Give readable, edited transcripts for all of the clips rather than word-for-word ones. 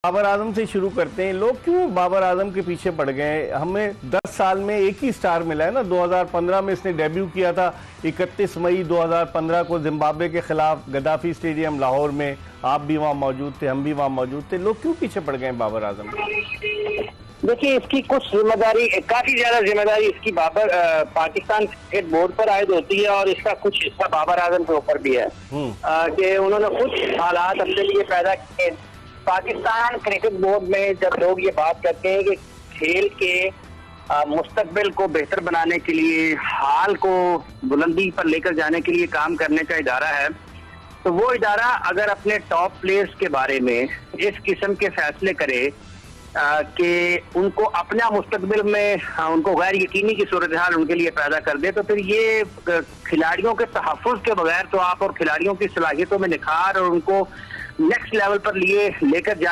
बाबर आजम से शुरू करते हैं। लोग क्यों बाबर आजम के पीछे पड़ गए? हमें 10 साल में एक ही स्टार मिला है ना। 2015 में इसने डेब्यू किया था, 31 मई 2015 को जिम्बाब्वे के खिलाफ गद्दाफी स्टेडियम लाहौर में। आप भी वहां मौजूद थे, हम भी वहां मौजूद थे। लोग क्यों पीछे पड़ गए बाबर आजम? देखिए, इसकी कुछ जिम्मेदारी, काफी ज्यादा जिम्मेदारी इसकी पाकिस्तान क्रिकेट बोर्ड पर आयद होती है और इसका कुछ हिस्सा बाबर आजम के ऊपर भी है कि उन्होंने कुछ हालात अपने लिए पैदा किए। पाकिस्तान क्रिकेट बोर्ड में जब लोग ये बात करते हैं कि खेल के मुस्तकबिल को बेहतर बनाने के लिए, हाल को बुलंदी पर लेकर जाने के लिए काम करने का इदारा है, तो वो इदारा अगर अपने टॉप प्लेयर्स के बारे में इस किस्म के फैसले करे कि उनको अपना मुस्तकबिल में उनको गैर यकीनी की सूरत हाल उनके लिए पैदा कर दे, तो फिर ये खिलाड़ियों के तहफ़्फ़ुज़ के बगैर तो आप और खिलाड़ियों की सलाहियतों में निखार और उनको नेक्स्ट लेवल पर लेकर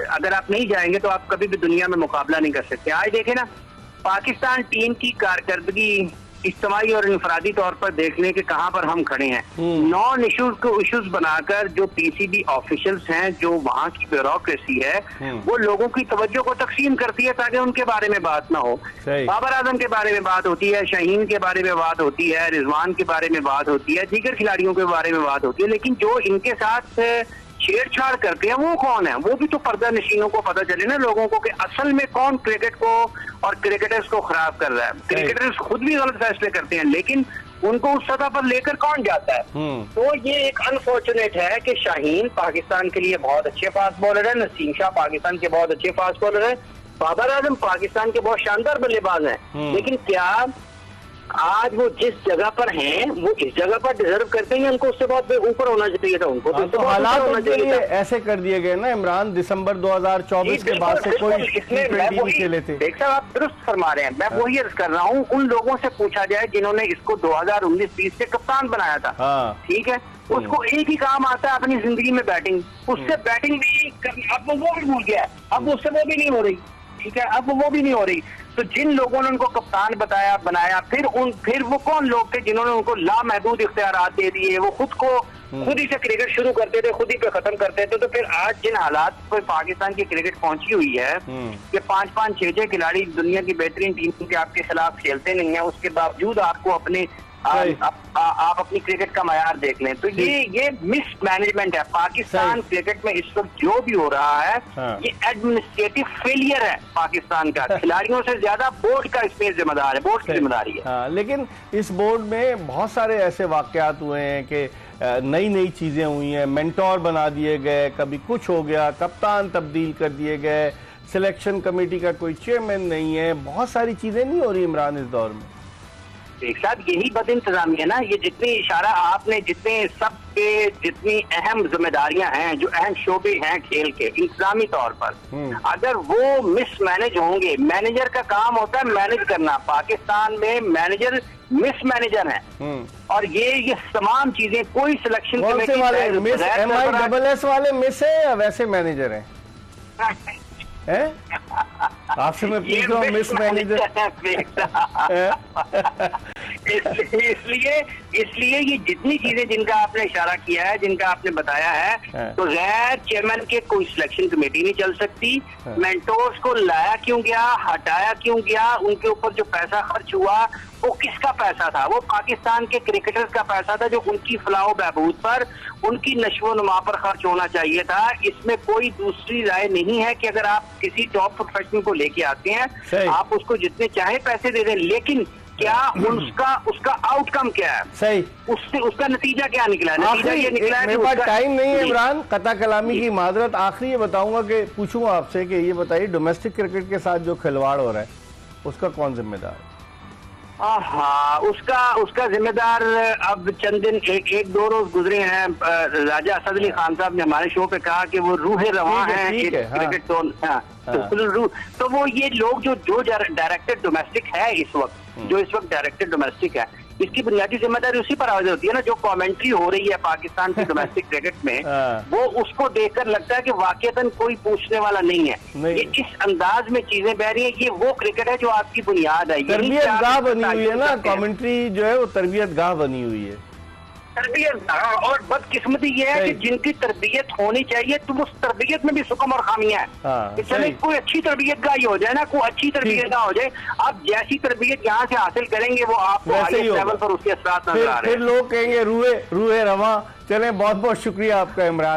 अगर आप नहीं जाएंगे तो आप कभी भी दुनिया में मुकाबला नहीं कर सकते। आज देखें ना, पाकिस्तान टीम की कारकर्दगी इज्तिमाई और इनफरादी तौर पर देखने के कहां पर हम खड़े हैं। नॉन इश्यूज को इश्यूज बनाकर जो पीसीबी ऑफिशियल्स हैं, जो वहां की ब्यूरोक्रेसी है, वो लोगों की तवज्जो को तकसीम करती है ताकि उनके बारे में बात ना हो। बाबर आजम के बारे में बात होती है, शाहीन के बारे में बात होती है, रिजवान के बारे में बात होती है, दीगर खिलाड़ियों के बारे में बात होती है, लेकिन जो इनके साथ छेड़छाड़ करते हैं वो कौन है? वो भी तो पर्दा नशीनों को पता चले ना लोगों को कि असल में कौन क्रिकेट को और क्रिकेटर्स को खराब कर रहा है। क्रिकेटर्स खुद भी गलत फैसले करते हैं, लेकिन उनको उस सतह पर लेकर कौन जाता है? तो ये एक अनफॉर्चुनेट है कि शाहीन पाकिस्तान के लिए बहुत अच्छे फास्ट बॉलर है, नसीम शाह पाकिस्तान के बहुत अच्छे फास्ट बॉलर है, बाबर आजम पाकिस्तान के बहुत शानदार बल्लेबाज हैं, लेकिन क्या आज वो जिस जगह पर हैं वो इस जगह पर डिजर्व करते हैं? उनको उससे बहुत ऊपर होना चाहिए था। उनको तो हालात उनके लिए ऐसे कर दिए गए ना इमरान, दिसंबर 2024 के बाद से कोई नहीं खेले थे। देख साहब, आप दुरुस्त फरमा रहे हैं। मैं वही अर्ज कर रहा हूँ, उन लोगों से पूछा जाए जिन्होंने इसको 2019-20 से कप्तान बनाया था, ठीक है, उसको एक ही काम आता है अपनी जिंदगी में, बैटिंग। उससे बैटिंग भी अब वो भी भूल गया, अब उससे वो भी नहीं हो रही, ठीक है, अब वो भी नहीं हो रही। तो जिन लोगों ने उनको कप्तान बनाया, फिर वो कौन लोग थे जिन्होंने उनको लामहदूद इख्तियारात दे दिए? वो खुद ही से क्रिकेट शुरू करते थे, खुद ही पे खत्म करते थे। तो फिर आज जिन हालात पर पाकिस्तान की क्रिकेट पहुंची हुई है कि 5-5, 6-6 खिलाड़ी दुनिया की बेहतरीन टीम के आपके खिलाफ खेलते नहीं है, उसके बावजूद आपको अपने आप अपनी क्रिकेट का मयार देख लें, तो ये मिसमैनेजमेंट है पाकिस्तान क्रिकेट में इस वक्त। जो भी हो रहा है ये एडमिनिस्ट्रेटिव फेलियर है पाकिस्तान का। खिलाड़ियों से ज्यादा बोर्ड का इसमें जिम्मेदार है, बोर्ड की जिम्मेदारी है। लेकिन इस बोर्ड में बहुत सारे ऐसे वाकयात हुए हैं कि नई चीजें हुई हैं, मेंटोर बना दिए गए, कभी कुछ हो गया, कप्तान तब्दील कर दिए गए, सिलेक्शन कमेटी का कोई चेयरमैन नहीं है, बहुत सारी चीजें नहीं हो रही इमरान इस दौर में। एक साथ यही बद इंतजामी है ना। ये जितनी इशारा आपने, जितनी अहम जिम्मेदारियां हैं, जो अहम शोबे हैं खेल के इंतजामी तौर पर, अगर वो मिसमैनेज होंगे, मैनेजर का काम होता है मैनेज करना, पाकिस्तान में मैनेजर मिसमैनेजर हैं, और ये तमाम चीजें कोई सिलेक्शन कमेटी वाले MISS वाले मिस है या वैसे मैनेजर हैं? आपसे मैं पूछ रहा हूँ, मिस मैनेजर। इसलिए ये जितनी चीजें जिनका आपने इशारा किया है, जिनका आपने बताया है, तो गैर चेयरमैन के कोई सिलेक्शन कमेटी नहीं चल सकती। मेंटोर्स को लाया क्यों गया, हटाया क्यों गया, उनके ऊपर जो पैसा खर्च हुआ वो किसका पैसा था? वो पाकिस्तान के क्रिकेटर्स का पैसा था, जो उनकी फलाह बहबूद पर, उनकी नशो नुमा पर खर्च होना चाहिए था। इसमें कोई दूसरी राय नहीं है कि अगर आप किसी टॉप प्रोफेशनल को लेके आते हैं, आप उसको जितने चाहे पैसे दे दें, लेकिन क्या उसका आउटकम क्या है? सही, उसका नतीजा क्या निकला? नतीजा ये निकला है। मेरे पास टाइम नहीं है इमरान, कता कलामी की माजरत। आखिरी ये बताऊंगा कि पूछूंगा आपसे कि ये बताइए, डोमेस्टिक क्रिकेट के साथ जो खिलवाड़ हो रहा है उसका कौन जिम्मेदार है? हाँ, उसका जिम्मेदार अब चंद दिन, एक दो रोज गुजरे हैं, राजा असद अली खान साहब ने हमारे शो पे कहा कि वो रूह रवां है क्रिकेट। तो वो ये लोग जो डायरेक्टर डोमेस्टिक है इस वक्त, जो इस वक्त डायरेक्टर डोमेस्टिक है, इसकी बुनियादी जिम्मेदारी उसी पर आवाज होती है ना। जो कमेंट्री हो रही है पाकिस्तान की डोमेस्टिक क्रिकेट में, वो उसको देखकर लगता है कि वाकईतन कोई पूछने वाला नहीं है। ये इस अंदाज में चीजें बह रही है, ये वो क्रिकेट है जो आपकी बुनियाद है, तरबियत गाह बनी हुई है ना। कमेंट्री जो है वो तरबियत गाह बनी हुई है। तरबियत, हाँ, और बदकिस्मती ये है कि जिनकी तरबियत होनी चाहिए तो उस तरबियत में भी सुकम और खामियां है। हाँ, चले कोई अच्छी तरबियत का ही हो जाए ना, कोई अच्छी तरबियत का हो जाए, आप जैसी तरबियत यहाँ से हासिल करेंगे वो आपको हाईएस्ट लेवल पर उसके असरात नजर आ रहे हैं। फिर लोग कहेंगे रूहे रवा। चलें, बहुत बहुत शुक्रिया आपका इमरान।